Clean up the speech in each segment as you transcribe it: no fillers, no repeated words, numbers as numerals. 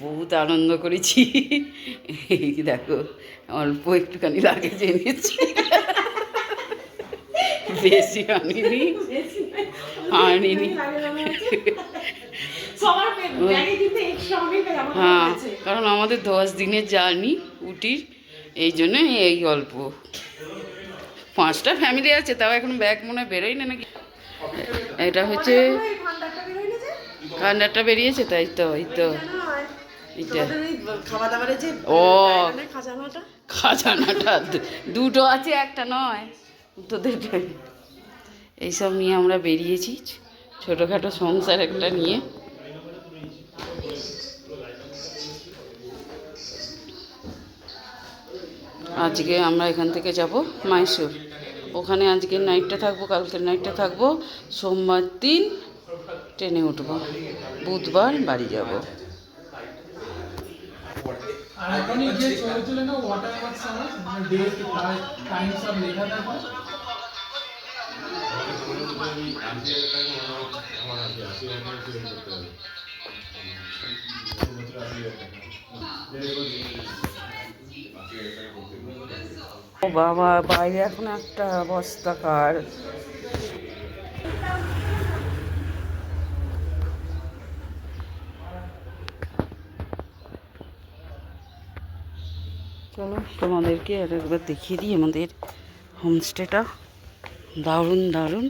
বহুত আনন্দ করেছি। এই দেখো অল্প একটুখানি লাগেজ এনেছি, বেশি আনিনি। হ্যাঁ, কারণ আমাদের 10 দিনের জার্নি উটির, এই জন্য এই অল্প। 5টা ফ্যামিলি আছে, তাও এখন ব্যাগ মনে হয় বেরোয় না নাকি। এটা হচ্ছে ঠান্ডাটা বেরিয়েছে, তাই তো এই তো এটা ও খাজানাটা দুটো আছে, একটা নয় তোদের। এইসব নিয়ে আমরা বেরিয়েছি, ছোটোখাটো সংসার একটা নিয়ে। আজকে আমরা এখান থেকে যাব মাইসোর, ওখানে আজকের নাইটটা থাকবো, কালকের নাইটটা থাকবো, সোমবার দিন ট্রেনে উঠবো, বুধবার বাড়ি যাব। ও বাবা, বাইরে এখন একটা অবস্থাকার। চলো তোমাদেরকে আর একবার দেখিয়ে দিই আমাদের হোমস্টেটা। দারুণ দারুণ,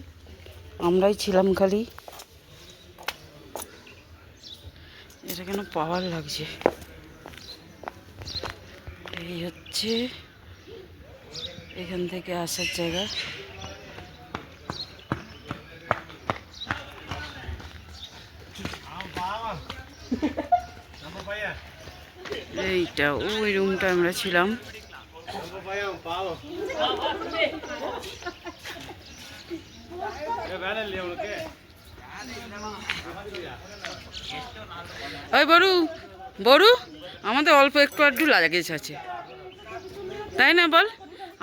আমরাই ছিলাম খালি। এটা কেন পাওয়ার লাগছে। এই হচ্ছে এখান থেকে আসার জায়গা। এইটা ওই রুমটা আমরা ছিলাম। ওই বড়ু বড়ু, আমাদের অল্প একটু আধটু লাগেজ আছে, তাই না বল?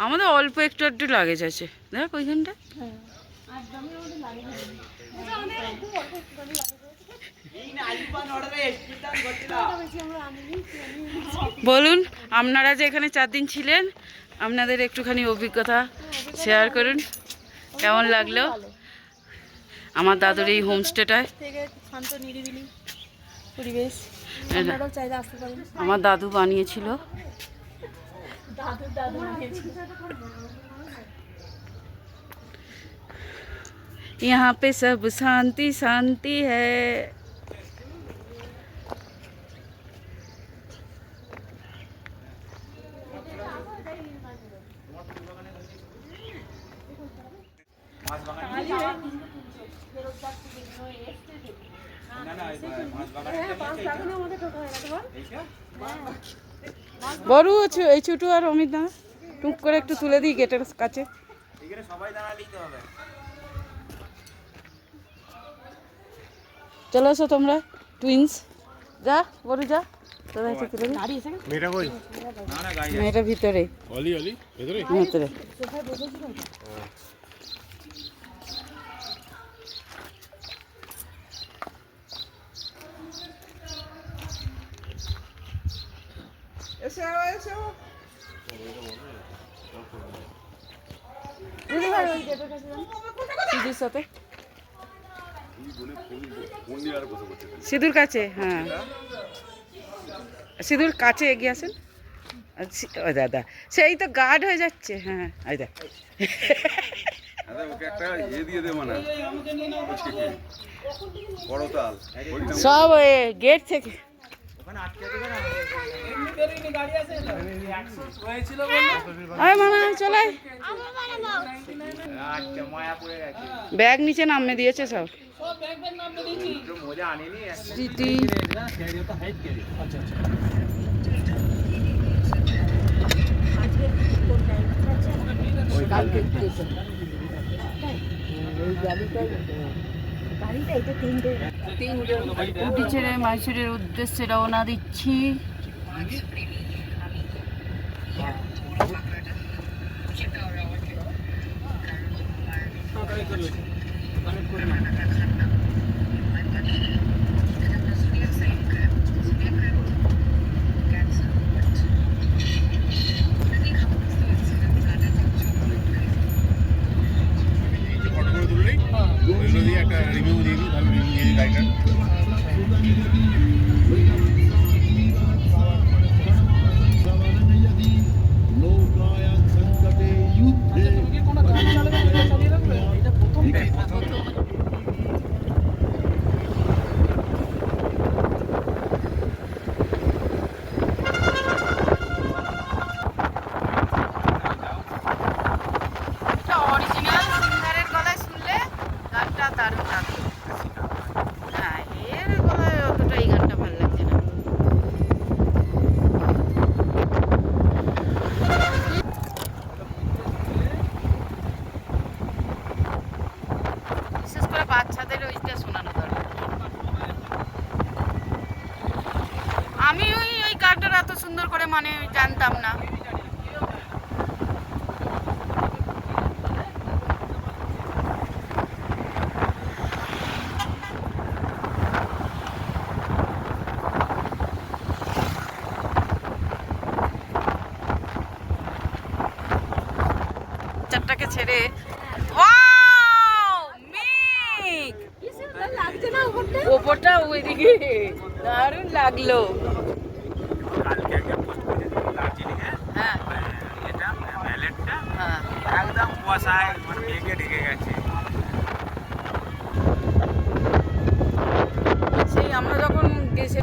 আমাদের অল্প একটু আধটু লাগেজ আছে, দেখ ওইখানটা। বলুন, আপনারা যে এখানে 4 দিন ছিলেন, আপনাদের একটুখানি অভিজ্ঞতা শেয়ার করুন, কেমন লাগলো আমার দাদুর এই হোমস্টেটায়। আমার দাদু বানিয়েছিল। यहाँ पे सब शांति शांति है। বড় আছে এই ছোট আর অমিত না, টুক করে একটু তুলে দিই গেটের কাছে। চলো এসো তোমরা টুইন্স, যা বড় যা, তোরা এসে তুলে দিই। মেয়েটা ভিতরে ভিতরে। সিঁদুর সাথে, সিঁদুর কাছে, হ্যাঁ সিঁদুর কাছে এগিয়ে আসেন। ও দাদা, সেই তো গার্ড হয়ে যাচ্ছে। হ্যাঁ এই দেখ, সব গেট থেকে চলে ব্যাগ নিচে নামে দিয়েছে সব। স্মৃতি উটি ছেড়ে মাইসোরের উদ্দেশ্যে রওনা দিচ্ছি। সুন্দর করে মানে জানতাম না। চারটাকে ছেড়ে ওপরটা ওইদিকে দারুণ লাগলো। হ্যাঁ একদম কুয়াশায় মেঘে ঢেকে গেছে। সেই আমরা যখন গেছি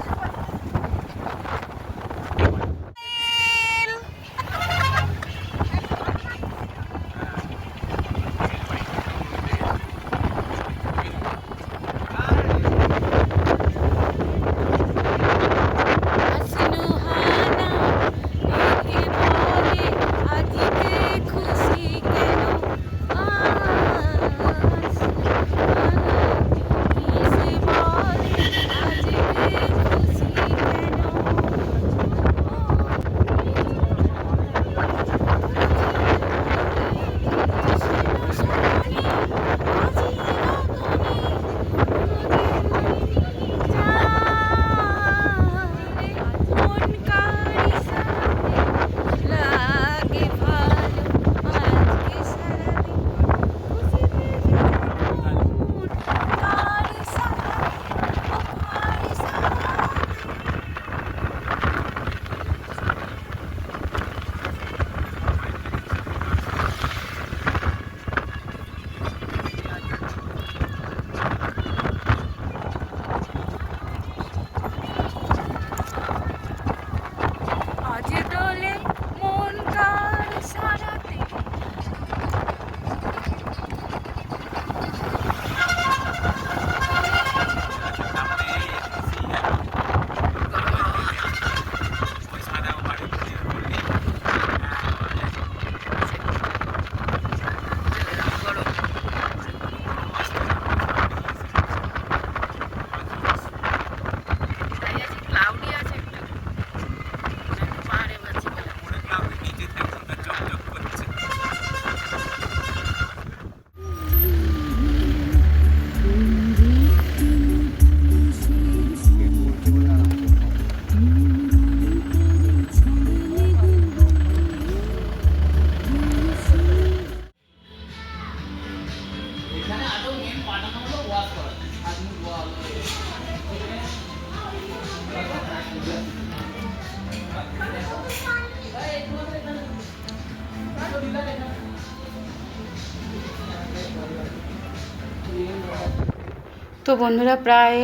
তো বন্ধুরা প্রায়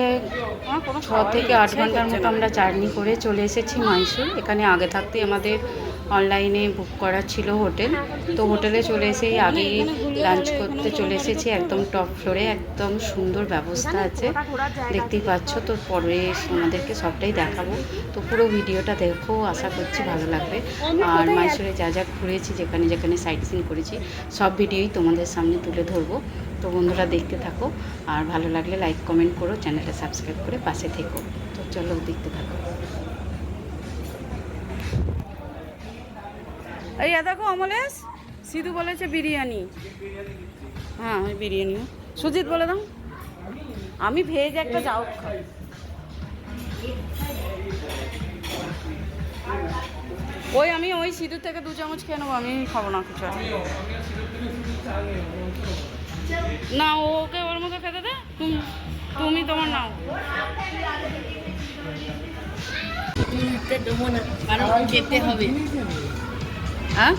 6 থেকে 8 ঘন্টার মতো আমরা জার্নি করে চলে এসেছি মাইসোর। এখানে আগে থাকতেই আমাদের অনলাইনে বুক করা ছিল হোটেল। তো হোটেলে চলে এসেই আগে লাঞ্চ করতে চলে এসেছি একদম টপ ফ্লোরে। একদম সুন্দর ব্যবস্থা আছে, দেখতেই পাচ্ছ। তো পরে আমাদেরকে সবটাই দেখাবো, তো পুরো ভিডিওটা দেখো, আশা করছি ভালো লাগবে। আর মাইসোরে যা যা ঘুরেছি, যেখানে যেখানে সাইট সিন করেছি, সব ভিডিওই তোমাদের সামনে তুলে ধরবো। তো বন্ধুরা দেখতে থাকো, আর ভালো লাগলে লাইক কমেন্ট করো, চ্যানেলটা সাবস্ক্রাইব করে পাশে থেকো। তো চলো দেখতে থাকো। এই দেখো অমলেশ, সিধু বলেছে বিরিয়ানি। হ্যাঁ ওই বিরিয়ানি। সুজিত বলে দাও আমি ভেজ একটা যাও খাই। ওই আমি ওই সিঁদুর থেকে 2 চামচ খেয়ে নেবো, আমি খাবো না কিছু। না ওকে ওর মতো খেতে দে, তুমি তোমার নাও। কারণ খেতে হবে। হ্যাঁ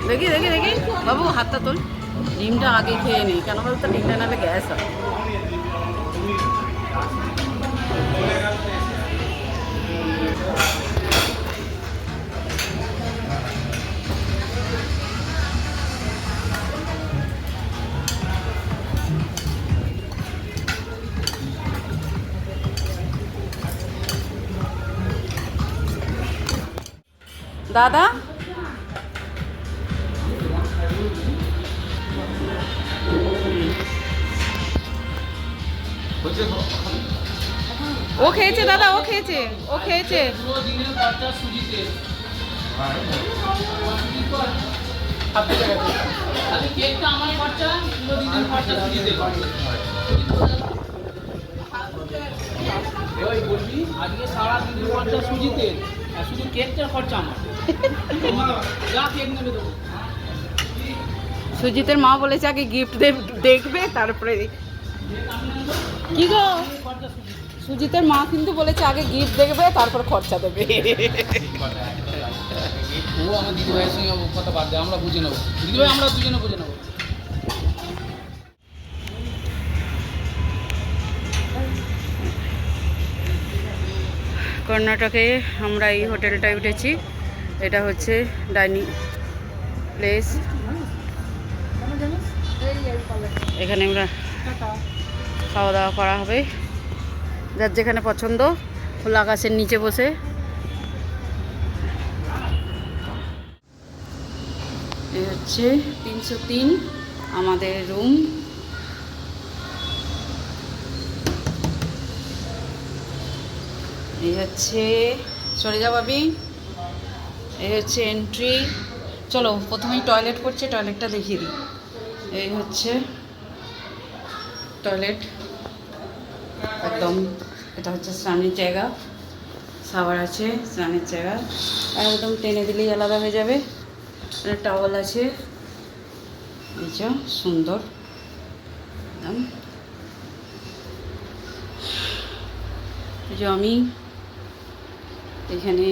দেখি দেখি দেখি বাবু, হাতটা তোল। ডিমটা আগে খেয়ে নিই, কেন বলতো ডিমটা নাহলে গ্যাস হয়। দাদা ও খেয়েছে দাদা, ও খেয়েছে, ও খেয়েছে। বলবি আজকে সারা দিনের খরচা সুজিতে, আর শুধু কেকটার খরচা আমার। যা কেক নেবে দেবো। সুজিতের মা বলেছে আগে গিফট দেখবে তারপরে। কি গো, সুজিতের মা কিন্তু বলেছে আগে গিফট দেখবে তারপর খরচা দেবে। ও আমার দিদি ভাইয়ের সঙ্গে কথা বাদ দেয়, আমরা বুঝে নেবো। দিদি ভাই আমরা দুজনে বুঝে নেবো। কর্ণাটকে আমরা এই হোটেলটায় উঠেছি। এটা হচ্ছে ডাইনিং প্লেস। এখানে আমরা খাওয়া দাওয়া করা হবে, যার যেখানে পছন্দ, খোলা আকাশের নিচে বসে। এই হচ্ছে 303 আমাদের রুম। এই হচ্ছে, সরে যাও ভাবি, এই হচ্ছে এন্ট্রি। চলো প্রথমেই টয়লেট করছে, টয়লেটটা দেখিয়ে দিই। এই হচ্ছে টয়লেট একদম, এটা হচ্ছে স্নানের জায়গা, শাওয়ার আছে, স্নানের জায়গা একদম টেনে দিলেই আলাদা হয়ে যাবে। টাওয়াল আছে, এই যে সুন্দর একদম। এই যে আমি এখানে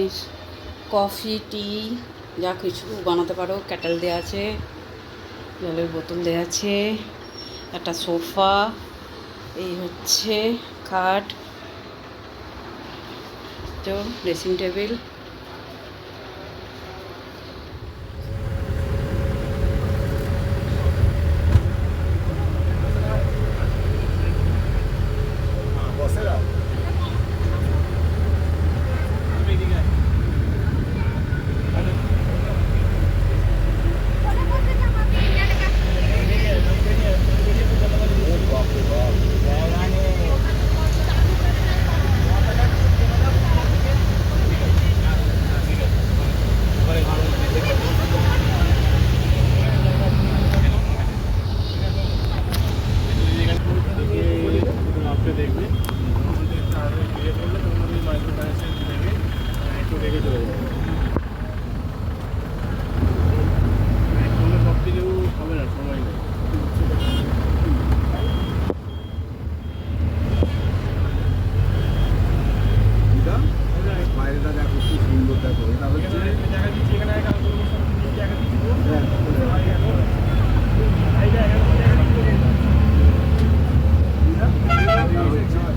কফি, টি যা কিছু বানাতে পারো, কেটেল দেওয়া আছে, জলের বোতল দেওয়া আছে, একটা সোফা, এই হচ্ছে খাট, তো ড্রেসিং টেবিল।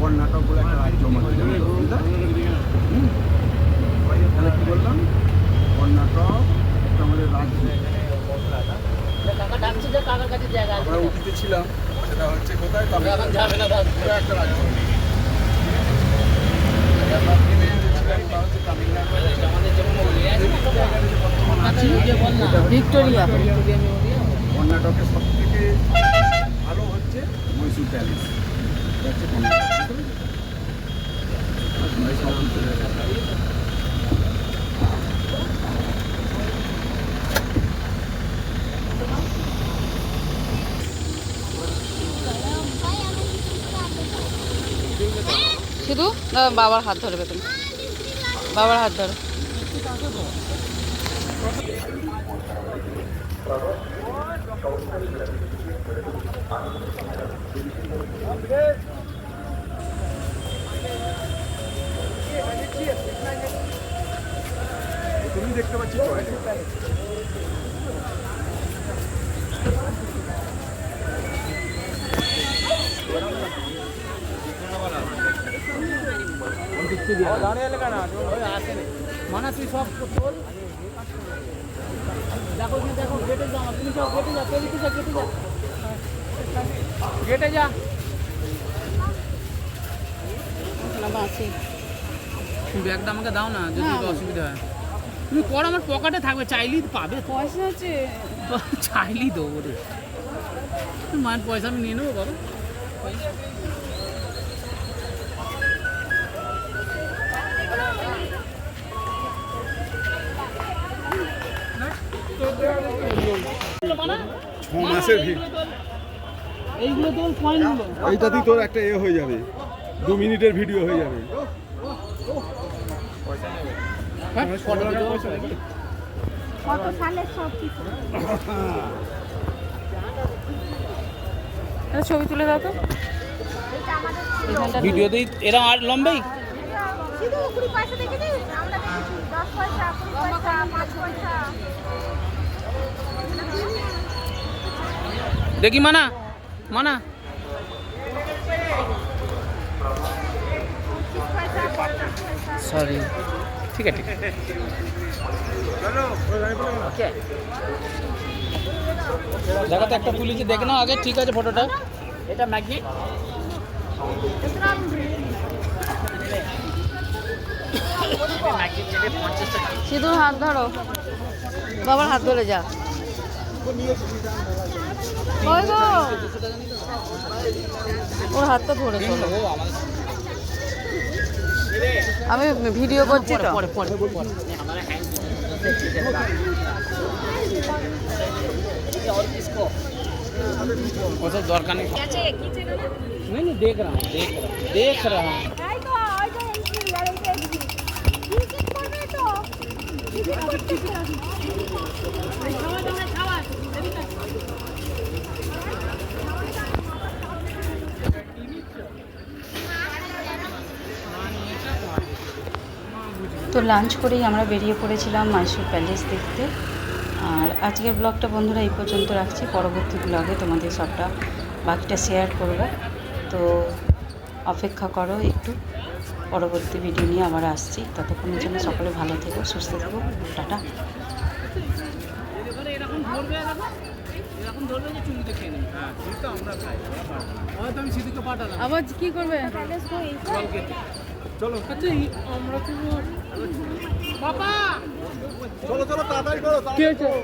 কর্ণাটক বলে একটা রাজ্য আমাদের, তাহলে কি বললাম, কর্ণাটক একটা আমাদের রাজ্য। আমরা উঠিতে ছিলাম, সেটা হচ্ছে কোথায়, তামিলনাড়ু একটা রাজ্য। ভিক্টোরিয়া। কর্ণাটকের সব থেকে ভালো হচ্ছে মহীশূর প্যালেস, হচ্ছে কর্ণাটক। শুধু বাবার হাত ধরবে, তুমি বাবার হাত ধরো। তুমি দেখতে পাচ্ছি মানা তুই সব তোল, দেখো দেখো গেটে যা, তুমি সব গেটে যা, গেটে যা, গেটে যা, গেটে যা। ব্যাগটা আমাকে দাও না, যদি অসুবিধা হয়। তুমি পর আমার পকেটে থাকবে, চাইলেই পাবে, পয়সা আছে, চাইলেই দেবো রে। মায়ের পয়সা আমি নিয়ে নেবো বাবা। মাসের ভিড় এইগুলো তোর পয়েন্টগুলো এইটাতেই তোর একটা হয়ে যাবে, 2 মিনিটের ভিডিও হয়ে যাবে। কত সালের সব কিছু ছবি তুলে দাও তো ভিডিওতেই এরা আর লম্বাই শুধু 20 পয়সা দেখেছিস? আমরা দেখেছি 10 পয়সা, 20 পয়সা, 5 পয়সা। দেখি মানা মানা 25 পয়সা, 50 পয়সা। সরি ঠিক আছে ঠিক আছে দেখো তো একটা তুলেছি দেখে নাও আগে ঠিক আছে ফটোটা এটা ম্যাগনেট সিঁদুর হাত ধরো বাবার হাত ধরে যা ওই গো ওর হাতটা ধরে চলো আমি ভিডিও করছি তো পরে পরে পরে वो सब दरकार नहीं नहीं नहीं देख रहा हूँ देख रहा हूँ এই তো, ওই যে entry, আর এই যে exit। Ticket করবে তো? Ticket করতেছে। তো লাঞ্চ করেই আমরা বেরিয়ে পড়েছিলাম মাইসোর প্যালেস দেখতে। আর আজকের ব্লগটা বন্ধুরা এই পর্যন্ত রাখছি, পরবর্তী ব্লগে তোমাদের সবটা বাকিটা শেয়ার করব। তো অপেক্ষা করো একটু, পরবর্তী ভিডিও নিয়ে আবার আসছি। ততক্ষণের জন্য সকলে ভালো থেকো, সুস্থ থেকো, টাটা। এরকম ধরবে এরকম ধরবে যে চুমুতে খেয়ে নেবে হ্যাঁ তো আমরা খাই হয়তো আমি সিদ্দিকে পাঠালাম আবার কি করবে চলো আচ্ছা আমরা তো বাবা চলো চলো তাড়াতাড়ি করো।